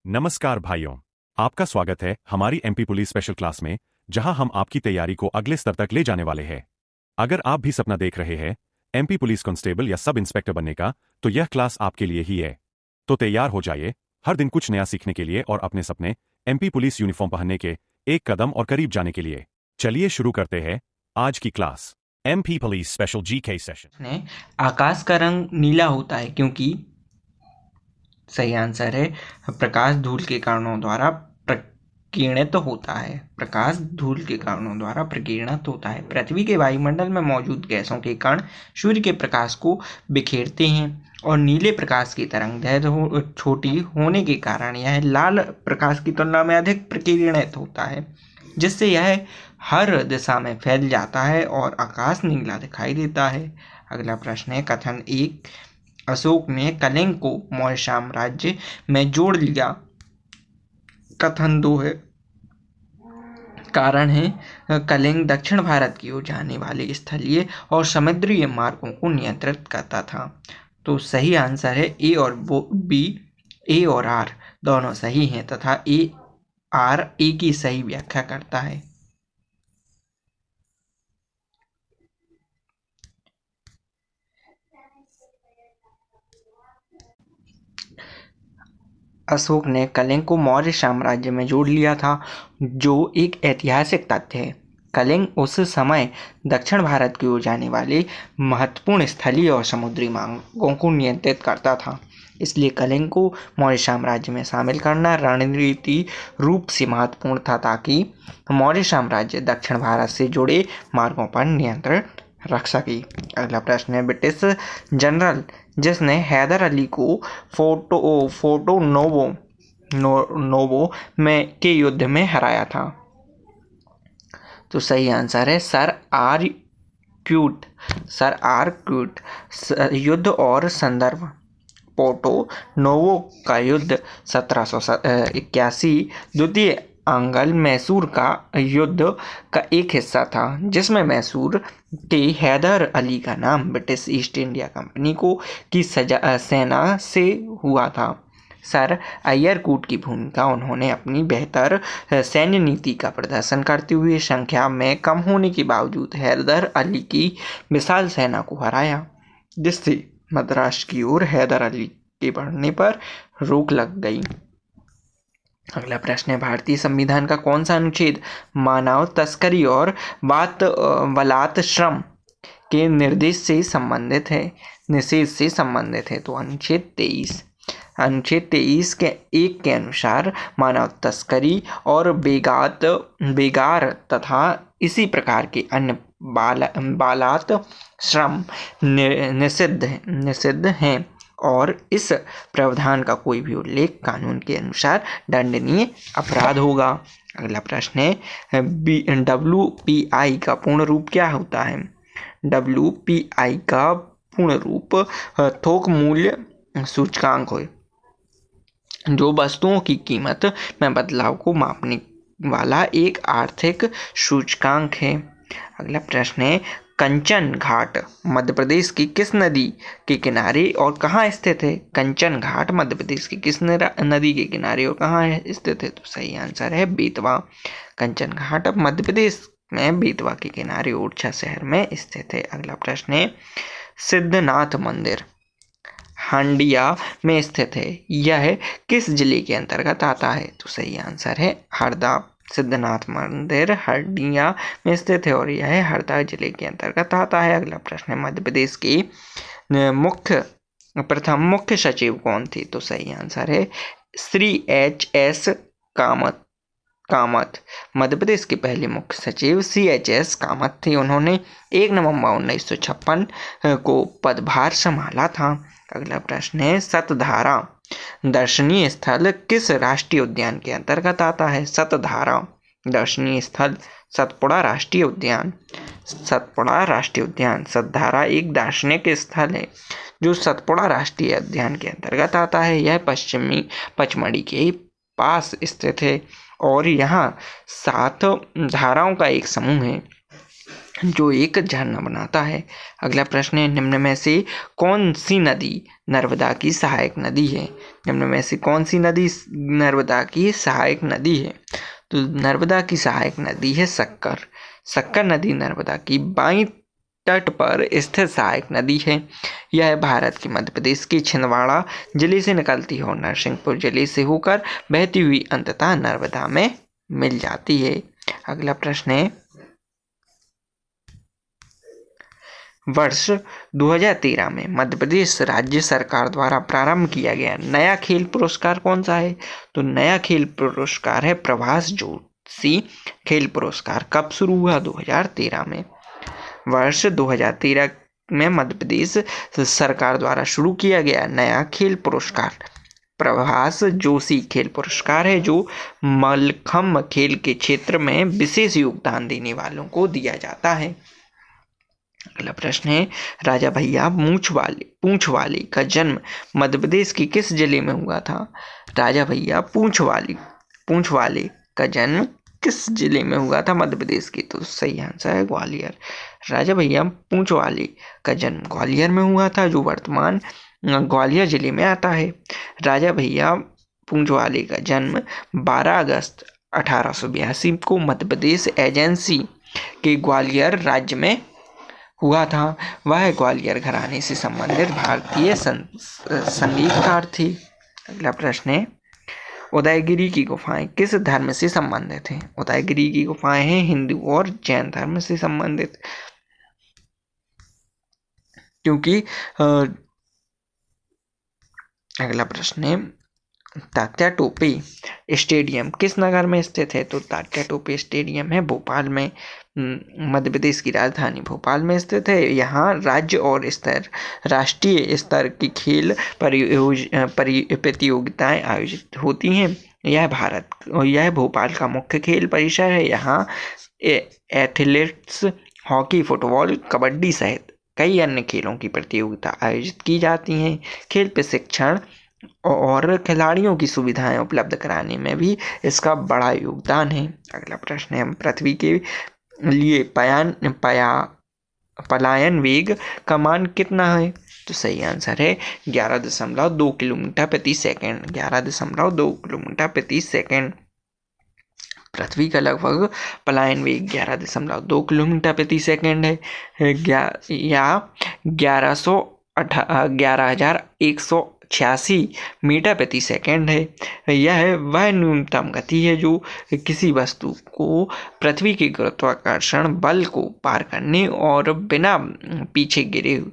नमस्कार भाइयों, आपका स्वागत है हमारी एमपी पुलिस स्पेशल क्लास में, जहां हम आपकी तैयारी को अगले स्तर तक ले जाने वाले हैं। अगर आप भी सपना देख रहे हैं एमपी पुलिस कांस्टेबल या सब इंस्पेक्टर बनने का, तो यह क्लास आपके लिए ही है। तो तैयार हो जाइए हर दिन कुछ नया सीखने के लिए और अपने सपने एमपी पुलिस यूनिफॉर्म पहनने के एक कदम और करीब जाने के लिए। चलिए शुरू करते हैं आज की class. MP police special GK session ने आकाश का रंग नीला होता है क्योंकि सही आंसर है प्रकाश धूल के कारणों द्वारा प्रकीर्णित होता है। प्रकाश धूल के कारणों द्वारा प्रकीर्णित होता है। पृथ्वी के वायुमंडल में मौजूद गैसों के कण सूर्य के प्रकाश को बिखेरते हैं और नीले प्रकाश की तरंगदैर्घ्य छोटी होने के कारण यह लाल प्रकाश की तुलना में अधिक प्रकीर्णित होता है, जिससे यह हर दिशा में फैल जाता है और आकाश नीला दिखाई देता है। अगला प्रश्न है, कथन एक, अशोक ने कलिंग को मौर्य साम्राज्य में जोड़ लिया। कथन दो है, कारण है कलिंग दक्षिण भारत की ओर जाने वाले स्थलीय और समुद्रीय मार्गों को नियंत्रित करता था। तो सही आंसर है ए और बी। ए और आर दोनों सही हैं तथा आर ए की सही व्याख्या करता है। अशोक ने कलिंग को मौर्य साम्राज्य में जोड़ लिया था, जो एक ऐतिहासिक तथ्य है। कलिंग उस समय दक्षिण भारत की ओर जाने वाले महत्वपूर्ण स्थलीय और समुद्री मार्गों को नियंत्रित करता था, इसलिए कलिंग को मौर्य साम्राज्य में शामिल करना रणनीति रूप से महत्वपूर्ण था ताकि मौर्य साम्राज्य दक्षिण भारत से जुड़े मार्गों पर नियंत्रण रख सके। अगला प्रश्न है, ब्रिटिश जनरल जिसने हैदर अली को फोर्टो नोवो में के युद्ध में हराया था। तो सही आंसर है सर आर क्यूट। युद्ध और संदर्भ, पोर्टो नोवो का युद्ध 1781 द्वितीय आंग्ल मैसूर का युद्ध का एक हिस्सा था, जिसमें मैसूर के हैदर अली का नाम ब्रिटिश ईस्ट इंडिया कंपनी की सेना से हुआ था। सर अय्यरकूट की भूमिका, उन्होंने अपनी बेहतर सैन्य नीति का प्रदर्शन करते हुए संख्या में कम होने के बावजूद हैदर अली की विशाल सेना को हराया, जिससे मद्रास की ओर हैदर अली के बढ़ने पर रोक लग गई। अगला प्रश्न है, भारतीय संविधान का कौन सा अनुच्छेद मानव तस्करी और बलात् श्रम के निषेध से संबंधित है। तो अनुच्छेद 23 के एक के अनुसार मानव तस्करी और बेगार तथा इसी प्रकार के अन्य बालात श्रम निषिद्ध हैं और इस प्रावधान का कोई भी उल्लेख कानून के अनुसार दंडनीय अपराध होगा। अगला प्रश्न है, WPI का पूर्ण रूप क्या होता है। WPI का पूर्ण रूप थोक मूल्य सूचकांक है, जो वस्तुओं की कीमत में बदलाव को मापने वाला एक आर्थिक सूचकांक है। अगला प्रश्न है, कंचन घाट मध्य प्रदेश की किस नदी के किनारे और कहाँ स्थित है। कंचन घाट मध्य प्रदेश की किस नदी के किनारे और कहाँ स्थित है। तो सही आंसर है बेतवा। कंचन घाट अब मध्य प्रदेश में बेतवा के किनारे ओरछा शहर में स्थित है। अगला प्रश्न है, सिद्धनाथ मंदिर हंडिया में स्थित है, यह किस जिले के अंतर्गत आता है। तो सही आंसर है हरदा। सिद्धनाथ मंदिर हंडिया में स्थित है और यह हरदा जिले के अंतर्गत आता है। अगला प्रश्न है, मध्य प्रदेश के प्रथम मुख्य सचिव कौन थे। तो सही आंसर है श्री HS कामत। मध्य प्रदेश के पहले मुख्य सचिव CHS कामत थे। उन्होंने 1 नवंबर 1956 को पदभार संभाला था। अगला प्रश्न है, सतधारा दर्शनीय स्थल किस राष्ट्रीय उद्यान के अंतर्गत आता है। सतधारा दर्शनीय स्थल सतपुड़ा राष्ट्रीय उद्यान। सतधारा एक दार्शनिक स्थल है जो सतपुड़ा राष्ट्रीय उद्यान के अंतर्गत आता है। यह पचमढ़ी के पास स्थित है और यहाँ 7 धाराओं का एक समूह है। जो एक झरना बनाता है। अगला प्रश्न है, निम्न में से कौन सी नदी नर्मदा की सहायक नदी है? निम्न में से कौन सी नदी नर्मदा की सहायक नदी है? तो नर्मदा की सहायक नदी है सक्कर। सक्कर नदी नर्मदा की बाईं तट पर स्थित सहायक नदी है। यह भारत के मध्य प्रदेश के छिंदवाड़ा जिले से निकलती है और नरसिंहपुर जिले से होकर बहती हुई अंततः नर्मदा में मिल जाती है। अगला प्रश्न है, वर्ष 2013 में मध्य प्रदेश राज्य सरकार द्वारा प्रारंभ किया गया नया खेल पुरस्कार कौन सा है? तो नया खेल पुरस्कार है प्रभास जोशी खेल पुरस्कार। कब शुरू हुआ? 2013 में। वर्ष 2013 में मध्य प्रदेश सरकार द्वारा शुरू किया गया नया खेल पुरस्कार प्रभास जोशी खेल पुरस्कार है, जो मल्लखम्ब खेल के क्षेत्र में विशेष योगदान देने वालों को दिया जाता है। अगला प्रश्न है, राजा भैया पूंछ वाले का जन्म मध्य प्रदेश के किस जिले में हुआ था? राजा भैया पूंछ वाले का जन्म किस जिले में हुआ था मध्य प्रदेश के? तो सही आंसर है ग्वालियर। राजा भैया पूंछ वाले का जन्म ग्वालियर में हुआ था, जो वर्तमान ग्वालियर जिले में आता है। राजा भैया पूंछ वाले का जन्म 12 अगस्त 1882 को मध्य प्रदेश एजेंसी के ग्वालियर राज्य में हुआ था। वह ग्वालियर घराने से संबंधित भारतीय संगीतकार थे। अगला प्रश्न है, उदयगिरी की गुफाएं किस धर्म से संबंधित हैं? उदयगिरी की गुफाएं हैं हिंदू और जैन धर्म से संबंधित, क्योंकि अगला प्रश्न है, तात्या टोपे स्टेडियम किस नगर में स्थित है? तो तात्या टोपे स्टेडियम है भोपाल में, मध्य प्रदेश की राजधानी भोपाल में स्थित है। यहाँ राज्य और राष्ट्रीय स्तर की खेल प्रतियोगिताएं आयोजित होती हैं। यह भोपाल का मुख्य खेल परिसर है। यहाँ एथलेटिक्स, हॉकी, फुटबॉल, कबड्डी सहित कई अन्य खेलों की प्रतियोगिता आयोजित की जाती हैं। खेल प्रशिक्षण और खिलाड़ियों की सुविधाएं उपलब्ध कराने में भी इसका बड़ा योगदान है। अगला प्रश्न है, पृथ्वी के लिए पलायन वेग का मान कितना है? तो सही आंसर है 11.2 किलोमीटर प्रति सेकंड। 11.2 किलोमीटर प्रति सेकंड। पृथ्वी का लगभग पलायन वेग 11.2 किलोमीटर प्रति सेकंड है, या 11,186 मीटर प्रति सेकंड है। यह वह न्यूनतम गति है जो किसी वस्तु को पृथ्वी के गुरुत्वाकर्षण बल को पार करने और बिना पीछे गिरे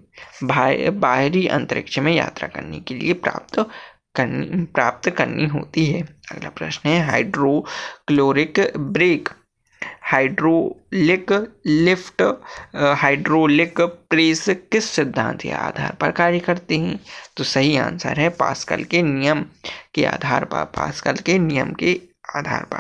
बाहरी अंतरिक्ष में यात्रा करने के लिए प्राप्त करनी होती है। अगला प्रश्न है, hydrochloric brake, hydraulic lift, hydraulic press किस सिद्धांत के आधार पर कार्य करते हैं? तो सही आंसर है पास्कल के नियम के आधार पर। पास्कल के नियम के आधार पर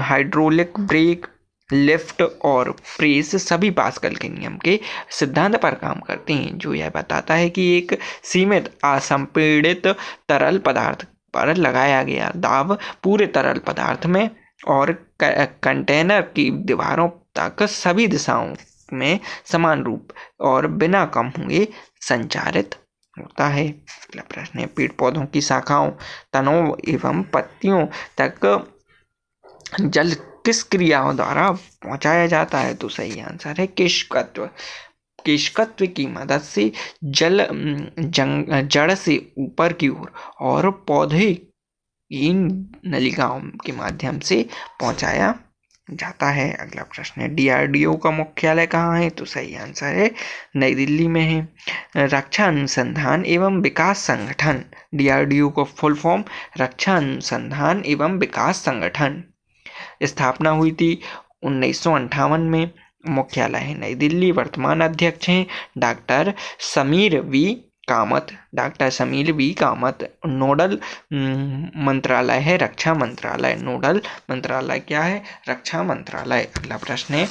हाइड्रोलिक ब्रेक, लिफ्ट और प्रेस सभी पास्कल के नियम के सिद्धांत पर काम करते हैं, जो यह बताता है कि एक सीमित असंपीड़ित तरल पदार्थ पर लगाया गया दाब पूरे तरल पदार्थ में और कंटेनर की दीवारों तक सभी दिशाओं में समान रूप और बिना कम हुए संचारित होता है। अगला प्रश्न है, पेड़ पौधों की शाखाओं, तनों एवं पत्तियों तक जल किस क्रियाओं द्वारा पहुंचाया जाता है? तो सही आंसर है केशकत्व। केशकत्व की मदद से जल जड़ से ऊपर की ओर और पौधे इन नलिकाओं के माध्यम से पहुंचाया जाता है। अगला प्रश्न है, DRDO का मुख्यालय कहाँ है? तो सही आंसर है नई दिल्ली में है। रक्षा अनुसंधान एवं विकास संगठन, DRDO का फुल फॉर्म रक्षा अनुसंधान एवं विकास संगठन, स्थापना हुई थी 1958 में। मुख्यालय है नई दिल्ली। वर्तमान अध्यक्ष हैं doctor Sameer V Kamath. Nodal मंत्रालय है रक्षा मंत्रालय। नोडल मंत्रालय क्या है? रक्षा मंत्रालय। अगला प्रश्न है,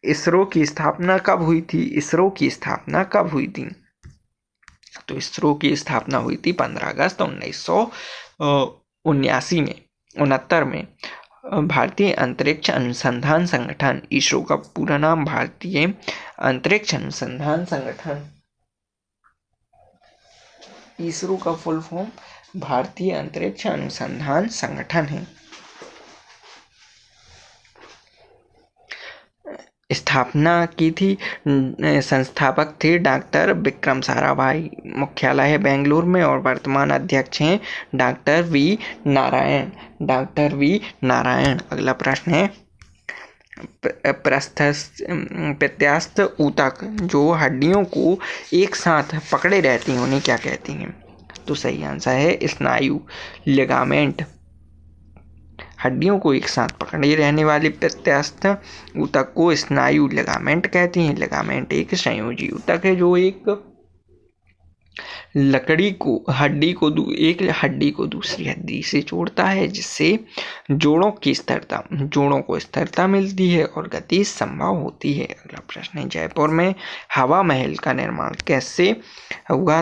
इसरो की स्थापना कब हुई थी? इसरो की स्थापना कब हुई थी? तो इसरो की स्थापना हुई थी 15 अगस्त 1969 में भारतीय अंतरिक्ष अनुसंधान संगठन, इसरो का पूरा नाम भारतीय अंतरिक्ष अनुसंधान संगठन, इसरो का फुल फॉर्म भारतीय अंतरिक्ष अनुसंधान संगठन है। स्थापना की थी, संस्थापक थे डॉक्टर विक्रम साराभाई, मुख्यालय है बेंगलुरु में और वर्तमान अध्यक्ष हैं डॉक्टर वी नारायण। अगला प्रश्न है, प्रत्यास्थ ऊतक जो हड्डियों को एक साथ पकड़े रहती हैं उन्हें क्या कहती हैं? तो सही आंसर है स्नायु, लिगामेंट। हड्डियों को एक साथ पकड़े रहने वाले प्रत्यास्थ ऊतक को स्नायु, लिगामेंट कहते हैं। लिगामेंट एक संयोजी ऊतक है जो एक हड्डी को दूसरी हड्डी से जोड़ता है, जिससे जोड़ों को स्थिरता मिलती है और गति संभव होती है। अगला प्रश्न है, जयपुर में हवा महल का निर्माण कैसे हुआ?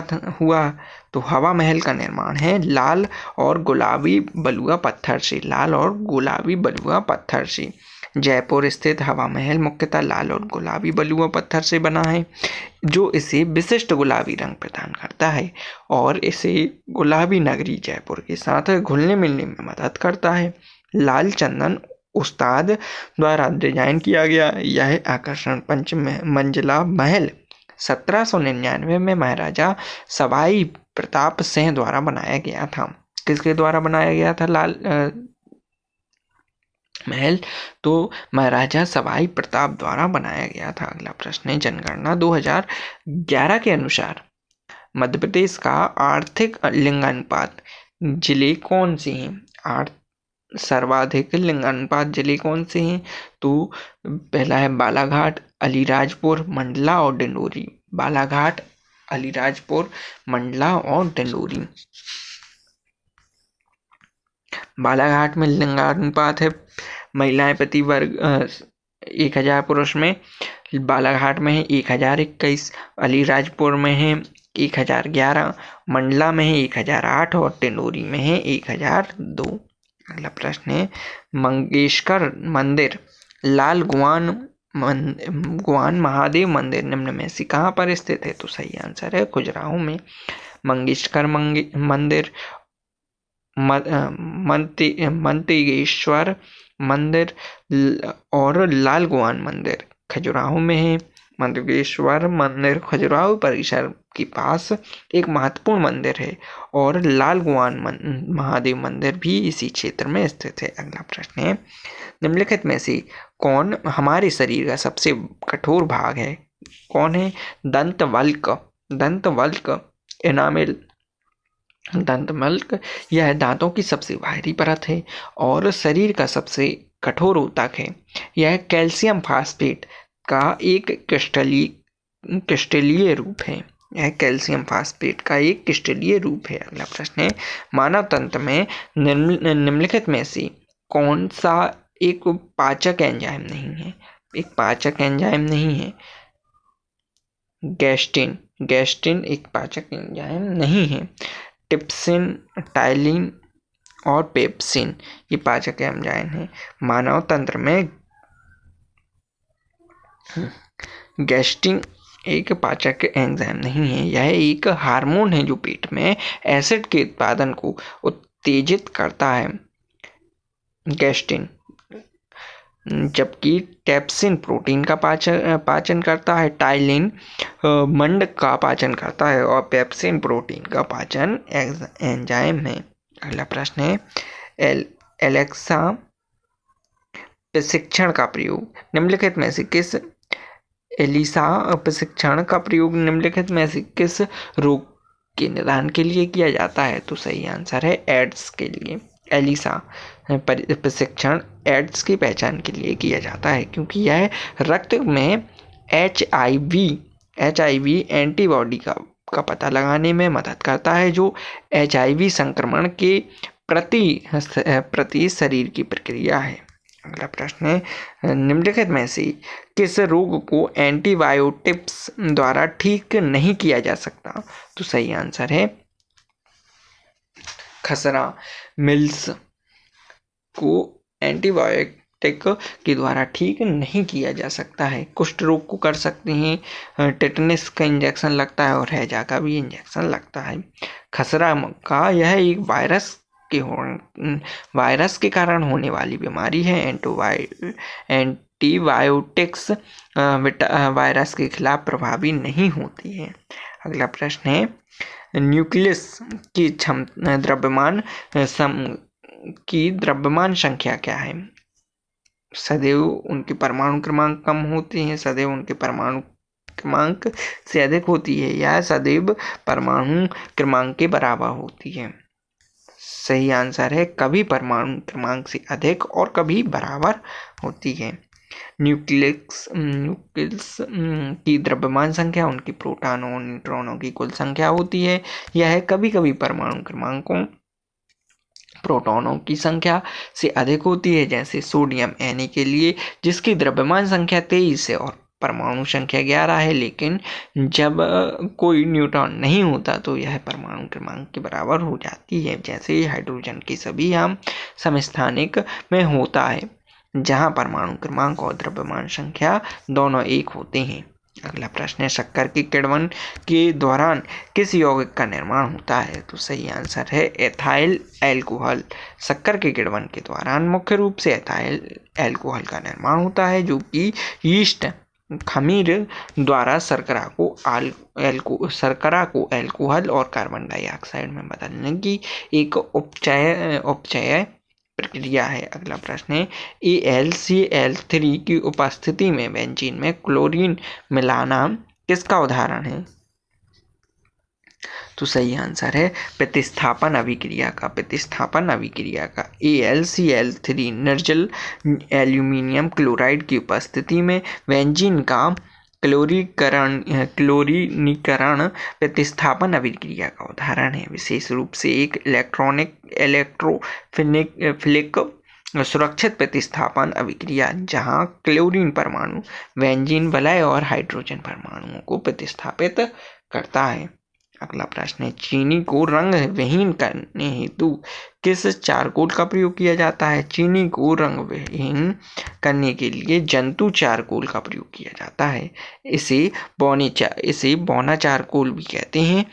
तो हवा महल का निर्माण है लाल और गुलाबी बलुआ पत्थर से। जयपुर स्थित हवा महल मुख्यतः लाल और गुलाबी बलुआ पत्थर से बना है, जो इसे विशिष्ट गुलाबी रंग प्रदान करता है और इसे गुलाबी नगरी जयपुर के साथ घुलने मिलने में मदद करता है। लाल चंदन उस्ताद द्वारा डिजाइन किया गया यह आकर्षण 5 मंजिला महल 1799 में महाराजा सवाई प्रताप सिंह द्वारा बनाया गया था। किसके द्वारा बनाया गया था लाल महल? तो महाराजा सवाई प्रताप द्वारा बनाया गया था। अगला प्रश्न है, जनगणना 2011 के अनुसार मध्य प्रदेश का आर्थिक लिंगानुपात जिले कौन से हैं? सर्वाधिक लिंगानुपात जिले कौन से हैं? तो पहला है बालाघाट, अलीराजपुर, मंडला और डिंडोरी। बालाघाट, अलीराजपुर, मंडला और डिंडोरी। बालाघाट में लिंगानुपात है महिलाएं प्रति वर्ग 1000, पुरुष में बालाघाट में है 1021, अलीराजपुर में है 1011, मंडला में है 1008 और टिंडोरी में है 1002। अगला प्रश्न है, मंगेशकर मंदिर, लाल गुआन महादेव मंदिर निम्न में से कहाँ पर स्थित है? तो सही आंसर है खजुराहो में। मंगेशकर मंदिर, मंतेश्वर मंदिर और लाल गुआन मंदिर खजुराहो में है। मंतेश्वर मंदिर खजुराहो परिसर के पास एक महत्वपूर्ण मंदिर है और लाल गुआन महादेव मंदिर भी इसी क्षेत्र में स्थित है। अगला प्रश्न है, निम्नलिखित में से कौन हमारे शरीर का सबसे कठोर भाग है? कौन है? दंतवल्क एनामेल। दंतवल्क यह दांतों की सबसे बाहरी परत है और शरीर का सबसे कठोर ऊतक है। यह कैल्शियम फास्फेट का एक क्रिस्टलीय रूप है। अगला प्रश्न है, मानव तंत्र में निम्नलिखित में से कौन सा एक पाचक एंजाइम नहीं है? गैस्ट्रिन एक पाचक एंजाइम नहीं है। टिप्सिन, टाइलिन और पेप्सिन ये पाचक एंजाइम हैं। मानव तंत्र में गैस्ट्रिन एक पाचक एंजाइम नहीं है। यह एक हार्मोन है जो पेट में एसिड के उत्पादन को उत्तेजित करता है, गैस्ट्रिन। जबकि टेप्सिन प्रोटीन का पाचन करता है, टाइलिन मंड का पाचन करता है और पेप्सिन प्रोटीन का पाचन एंजाइम है। अगला प्रश्न है, एलेक्सा प्रशिक्षण का प्रयोग निम्नलिखित में से किस रोग के निदान के लिए किया जाता है? तो सही आंसर है एड्स के लिए। एलिसा प्रशिक्षण एड्स की पहचान के लिए किया जाता है क्योंकि यह रक्त में HIV एंटीबॉडी का पता लगाने में मदद करता है जो HIV संक्रमण के प्रति शरीर की प्रक्रिया है। अगला प्रश्न है, निम्नलिखित में से किस रोग को एंटीबायोटिक्स द्वारा ठीक नहीं किया जा सकता? तो सही आंसर है खसरा। मिल्स को एंटीबायोटिक के द्वारा ठीक नहीं किया जा सकता है। कुष्ठ रोग को कर सकते हैं, टेटनस का इंजेक्शन लगता है और हैजा का भी इंजेक्शन लगता है। खसरा का यह एक वायरस के कारण होने वाली बीमारी है। एंटीबायोटिक्स वायरस के खिलाफ प्रभावी नहीं होती है। अगला प्रश्न है, न्यूक्लियस की द्रव्यमान संख्या क्या है? सदैव उनके परमाणु क्रमांक कम होते हैं, सदैव उनके परमाणु क्रमांक से अधिक होती है, या सदैव परमाणु क्रमांक के बराबर होती है? सही आंसर है कभी परमाणु क्रमांक से अधिक और कभी बराबर होती है। न्यूक्लियस की द्रव्यमान संख्या उनके प्रोटॉनों और न्यूट्रॉनों की कुल संख्या होती है। यह कभी कभी परमाणु क्रमांकों प्रोटॉनों की संख्या से अधिक होती है, जैसे सोडियम Na के लिए, जिसकी द्रव्यमान संख्या 23 है और परमाणु संख्या 11 है। लेकिन जब कोई न्यूट्रॉन नहीं होता तो यह परमाणु क्रमांक के बराबर हो जाती है, जैसे हाइड्रोजन के सभी हम समस्थानिक में होता है, जहां परमाणु क्रमांक और द्रव्यमान संख्या दोनों एक होते हैं। अगला प्रश्न है, शक्कर के किण्वन के दौरान किस यौगिक का निर्माण होता है? तो सही आंसर है एथाइल एल्कोहल। शक्कर के किण्वन के दौरान मुख्य रूप से एथाइल एल्कोहल का निर्माण होता है, जो कि यीस्ट खमीर द्वारा शर्करा को एल्कोहल और कार्बन डाइऑक्साइड में बदलने की एक उपचय प्रक्रिया है। अगला प्रश्न है, AlCl3 की उपस्थिति में बेंजीन में क्लोरीन मिलाना किसका उदाहरण है? तो सही आंसर है प्रतिस्थापन अभिक्रिया का। AlCl3 निर्जल एल्यूमिनियम क्लोराइड की उपस्थिति में बेंजीन का क्लोरीनीकरण प्रतिस्थापन अभिक्रिया का उदाहरण है। विशेष रूप से एक इलेक्ट्रोफिलिक सुरक्षित प्रतिस्थापन अभिक्रिया, जहां क्लोरीन परमाणु बेंजीन वलय और हाइड्रोजन परमाणुओं को प्रतिस्थापित करता है। अगला प्रश्न है, चीनी को रंग विहीन करने हेतु किस चारकोल का प्रयोग किया जाता है? चीनी को रंग विहीन करने के लिए जंतु चारकोल का प्रयोग किया जाता है। इसे बौना चारकोल भी कहते हैं,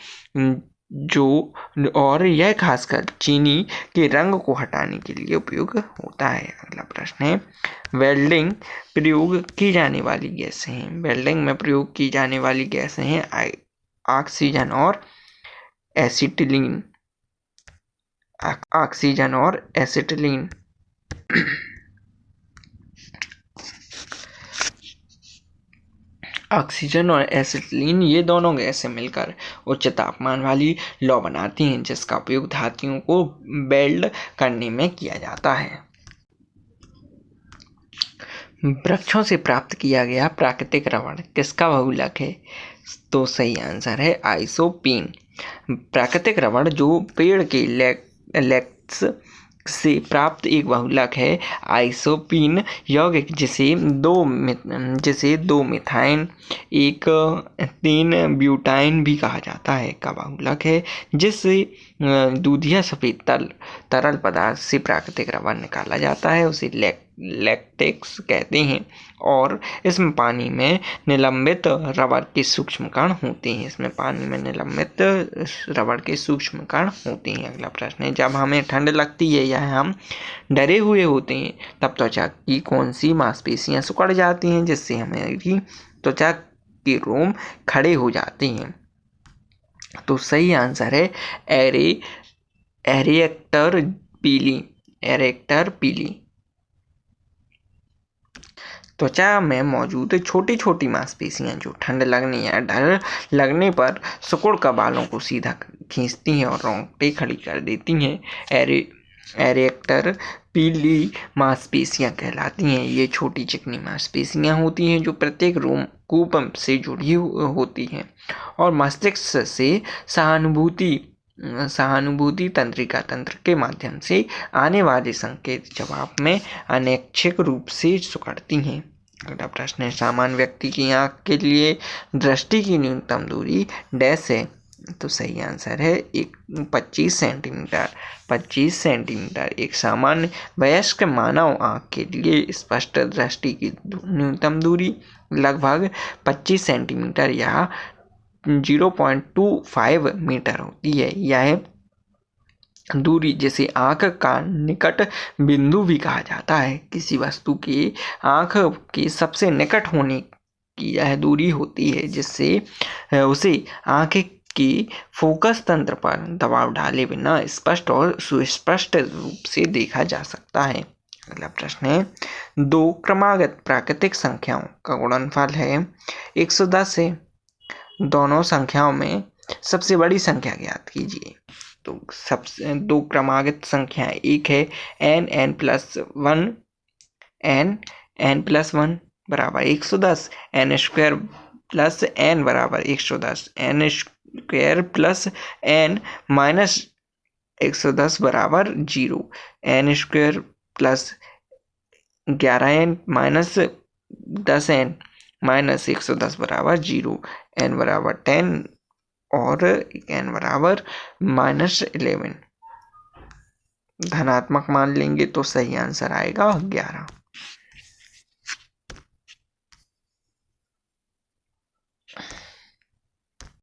और यह खासकर चीनी के रंग को हटाने के लिए उपयोग होता है। अगला प्रश्न है, वेल्डिंग में प्रयोग की जाने वाली गैसें हैं ऑक्सीजन और एसिटिलीन। ऑक्सीजन और एसिटिलीन ये दोनों गैसें मिलकर उच्च तापमान वाली लौ बनाती हैं, जिसका उपयोग धातुओं को वेल्ड करने में किया जाता है। वृक्षों से प्राप्त किया गया प्राकृतिक रबड़ किसका बहुलक है? तो सही आंसर है आइसोपीन। प्राकृतिक रबड़ जो पेड़ के लेक्स से प्राप्त एक बहुलक है आइसोपीन यौगिक, जिसे 2 मिथाइन 3 ब्यूटाइन भी कहा जाता है, का बहुलक है, जिससे दूधिया सफेद तरल पदार्थ से प्राकृतिक रबड़ निकाला जाता है, उसे लैक्टेक्स कहते हैं, और इसमें पानी में निलंबित रबड़ के सूक्ष्म कण होते हैं। अगला प्रश्न है, जब हमें ठंड लगती है या हम डरे हुए होते हैं, तब त्वचा की कौन सी मांसपेशियां सिकुड़ जाती हैं, जिससे हमारी त्वचा के रोम खड़े हो जाते हैं? तो सही आंसर है एरेक्टर पीली। त्वचा में मौजूद छोटी छोटी मांसपेशियां जो ठंड लगने या डर लगने पर सिकुड़ कर बालों को सीधा खींचती हैं और रोंगटे खड़ी कर देती हैं, एरेक्टर पीली मांसपेशियां कहलाती हैं। ये छोटी चिकनी मांसपेशियां होती हैं जो प्रत्येक रोमकूप से जुड़ी होती हैं और मस्तिष्क से सहानुभूति तंत्र के माध्यम से आने वाले संकेत जवाब में अनैच्छिक रूप से सिकुड़ती हैं। अगला प्रश्न है, सामान्य व्यक्ति की आंख के लिए दृष्टि की न्यूनतम दूरी डैश है? तो सही आंसर है 25 सेंटीमीटर। 25 सेंटीमीटर एक सामान्य वयस्क मानव आँख के लिए स्पष्ट दृष्टि की न्यूनतम दूरी लगभग 25 सेंटीमीटर या 0.25 मीटर होती है। यह दूरी जिसे आँख का निकट बिंदु भी कहा जाता है। किसी वस्तु के आँख के सबसे निकट होने की यह दूरी होती है जिससे उसे आँख की फोकस तंत्र पर दबाव डाले बिना स्पष्ट और सुस्पष्ट रूप से देखा जा सकता है। अगला प्रश्न है, दो क्रमागत प्राकृतिक संख्याओं का गुणनफल है 110 है। दोनों संख्याओं में सबसे बड़ी संख्या ज्ञात कीजिए। तो सबसे दो क्रमागत संख्याएं, एक है n प्लस वन बराबर 110, n स्क्वायर प्लस n बराबर 110, n square plus n minus 110 बराबर 0, n square plus 11n minus 10n minus 110 बराबर 0, n बराबर 10 और n बराबर -11। धनात्मक मान लेंगे तो सही आंसर आएगा 11।